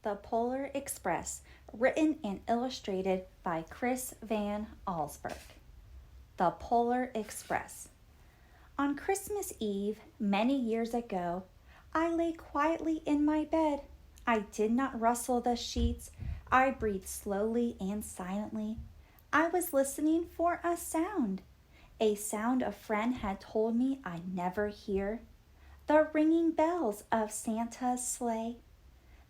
The Polar Express, written and illustrated by Chris Van Allsburg. The Polar Express. On Christmas Eve, many years ago, I lay quietly in my bed. I did not rustle the sheets. I breathed slowly and silently. I was listening for a sound a friend had told me I'd never hear. The ringing bells of Santa's sleigh.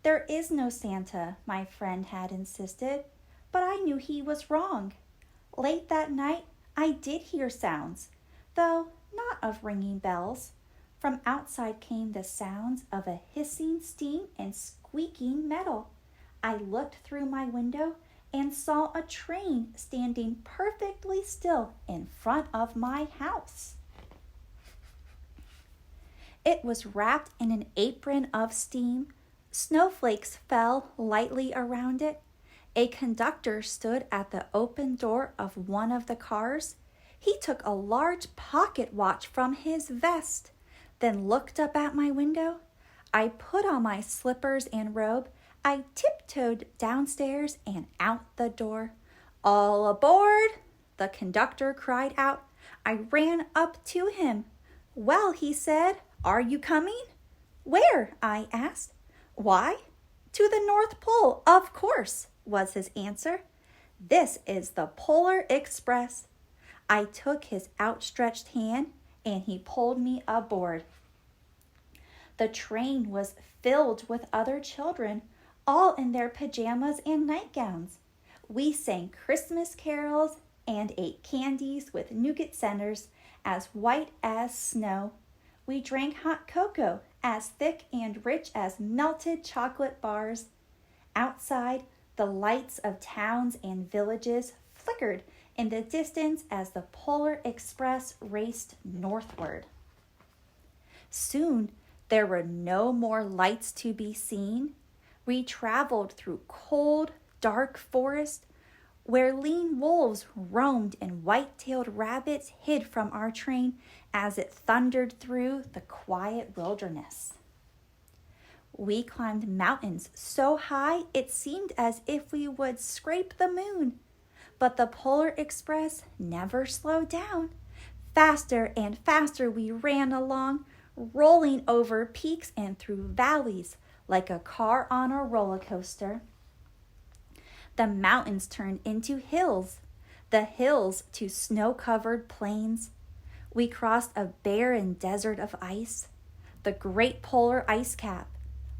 There is no Santa, my friend had insisted, but I knew he was wrong. Late that night, I did hear sounds, though not of ringing bells. From outside came the sounds of a hissing steam and squeaking metal. I looked through my window and saw a train standing perfectly still in front of my house. It was wrapped in an apron of steam. Snowflakes fell lightly around it. A conductor stood at the open door of one of the cars. He took a large pocket watch from his vest, then looked up at my window. I put on my slippers and robe. I tiptoed downstairs and out the door. "All aboard!" the conductor cried out. I ran up to him. "Well," he said, "are you coming?" "Where?" I asked. "Why, to the North Pole, of course," was his answer. "This is the Polar Express." I took his outstretched hand and he pulled me aboard. The train was filled with other children, all in their pajamas and nightgowns. We sang Christmas carols and ate candies with nougat centers as white as snow. We drank hot cocoa as thick and rich as melted chocolate bars. Outside, the lights of towns and villages flickered in the distance as the Polar Express raced northward. Soon, there were no more lights to be seen. We traveled through cold, dark forest where lean wolves roamed and white-tailed rabbits hid from our train as it thundered through the quiet wilderness. We climbed mountains so high it seemed as if we would scrape the moon. But the Polar Express never slowed down. Faster and faster we ran along, rolling over peaks and through valleys like a car on a roller coaster. The mountains turned into hills, the hills to snow-covered plains. We crossed a barren desert of ice, the great polar ice cap.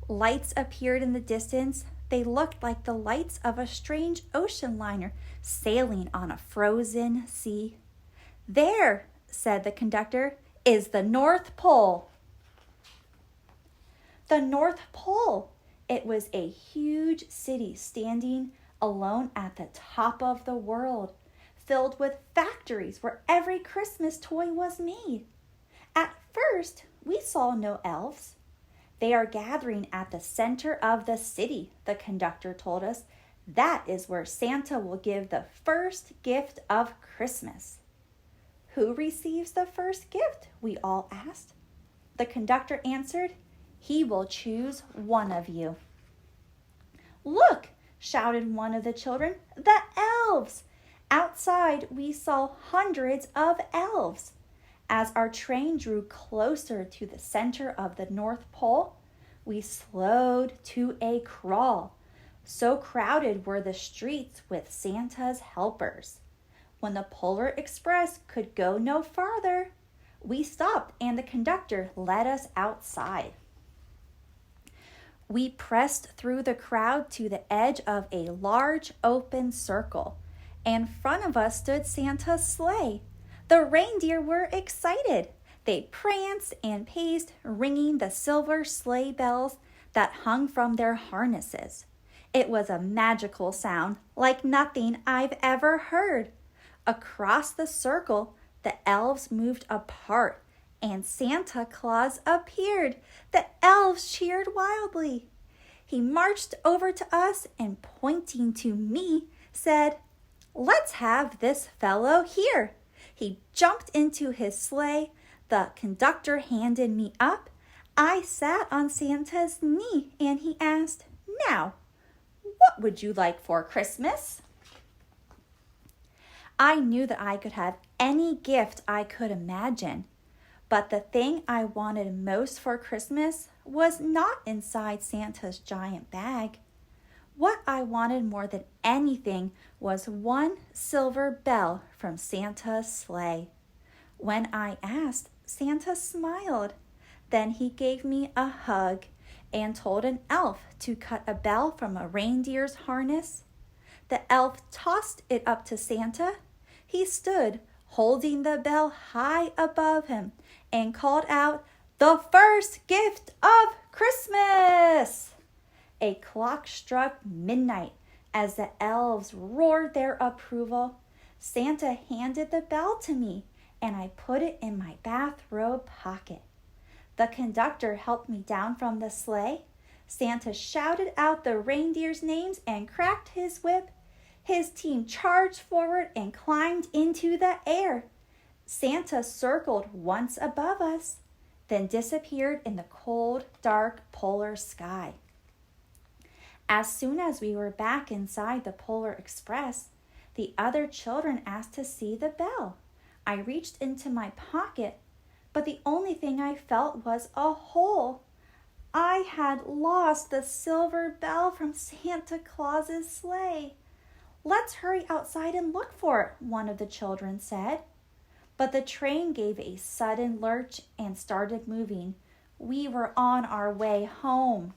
Lights appeared in the distance. They looked like the lights of a strange ocean liner sailing on a frozen sea. "There," said the conductor, "is the North Pole." The North Pole. It was a huge city standing alone at the top of the world, filled with factories where every Christmas toy was made. At first, we saw no elves. "They are gathering at the center of the city," the conductor told us. "That is where Santa will give the first gift of Christmas." "Who receives the first gift?" we all asked. The conductor answered, "He will choose one of you." "Look!" shouted one of the children. "The elves!" Outside, we saw hundreds of elves. As our train drew closer to the center of the North Pole, we slowed to a crawl. So crowded were the streets with Santa's helpers. When the Polar Express could go no farther, we stopped and the conductor led us outside. We pressed through the crowd to the edge of a large open circle. In front of us stood Santa's sleigh. The reindeer were excited. They pranced and paced, ringing the silver sleigh bells that hung from their harnesses. It was a magical sound, like nothing I've ever heard. Across the circle, the elves moved apart, and Santa Claus appeared. The elves cheered wildly. He marched over to us and, pointing to me, said, "Let's have this fellow here." He jumped into his sleigh. The conductor handed me up. I sat on Santa's knee and he asked, "Now, What would you like for Christmas? I knew that I could have any gift I could imagine, but the thing I wanted most for Christmas was not inside Santa's giant bag. What I wanted more than anything was one silver bell from Santa's sleigh. When I asked, Santa smiled. Then he gave me a hug and told an elf to cut a bell from a reindeer's harness. The elf tossed it up to Santa. He stood, holding the bell high above him, and called out, "The first gift of Christmas!" A clock struck midnight as the elves roared their approval. Santa handed the bell to me, and I put it in my bathrobe pocket. The conductor helped me down from the sleigh. Santa shouted out the reindeers' names and cracked his whip. His team charged forward and climbed into the air. Santa circled once above us, then disappeared in the cold, dark polar sky. As soon as we were back inside the Polar Express, the other children asked to see the bell. I reached into my pocket, but the only thing I felt was a hole. I had lost the silver bell from Santa Claus's sleigh. "Let's hurry outside and look for it," one of the children said. But the train gave a sudden lurch and started moving. We were on our way home.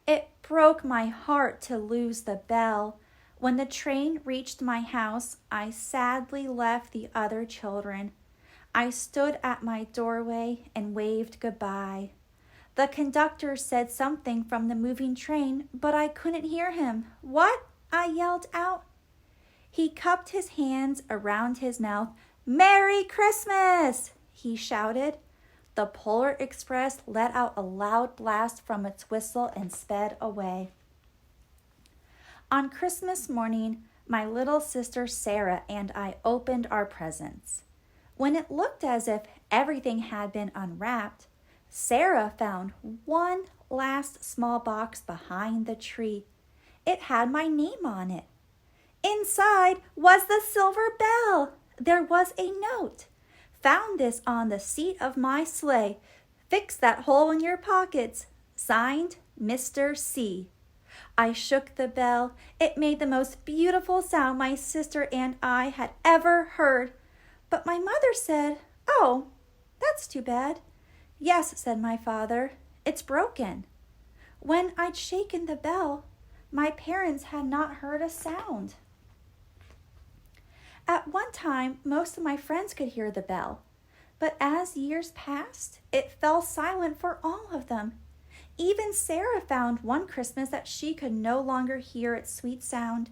It broke my heart to lose the bell. When the train reached my house, I sadly left the other children. I stood at my doorway and waved goodbye. The conductor said something from the moving train, but I couldn't hear him. "What?" I yelled out. He cupped his hands around his mouth. "Merry Christmas!" he shouted. The Polar Express let out a loud blast from its whistle and sped away. On Christmas morning, my little sister Sarah and I opened our presents. When it looked as if everything had been unwrapped, Sarah found one last small box behind the tree. It had my name on it. Inside was the silver bell. There was a note. "Found this on the seat of my sleigh. Fix that hole in your pockets. Signed, Mr. C." I shook the bell. It made the most beautiful sound my sister and I had ever heard. But my mother said, "Oh, that's too bad." "Yes," said my father, "it's broken." When I'd shaken the bell, my parents had not heard a sound. At one time, most of my friends could hear the bell, but as years passed, it fell silent for all of them. Even Sarah found one Christmas that she could no longer hear its sweet sound.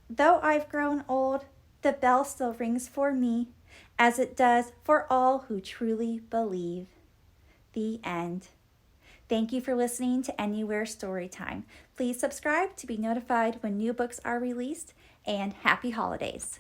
Though I've grown old, the bell still rings for me, as it does for all who truly believe. The end. Thank you for listening to Anywhere Storytime. Please subscribe to be notified when new books are released, and happy holidays.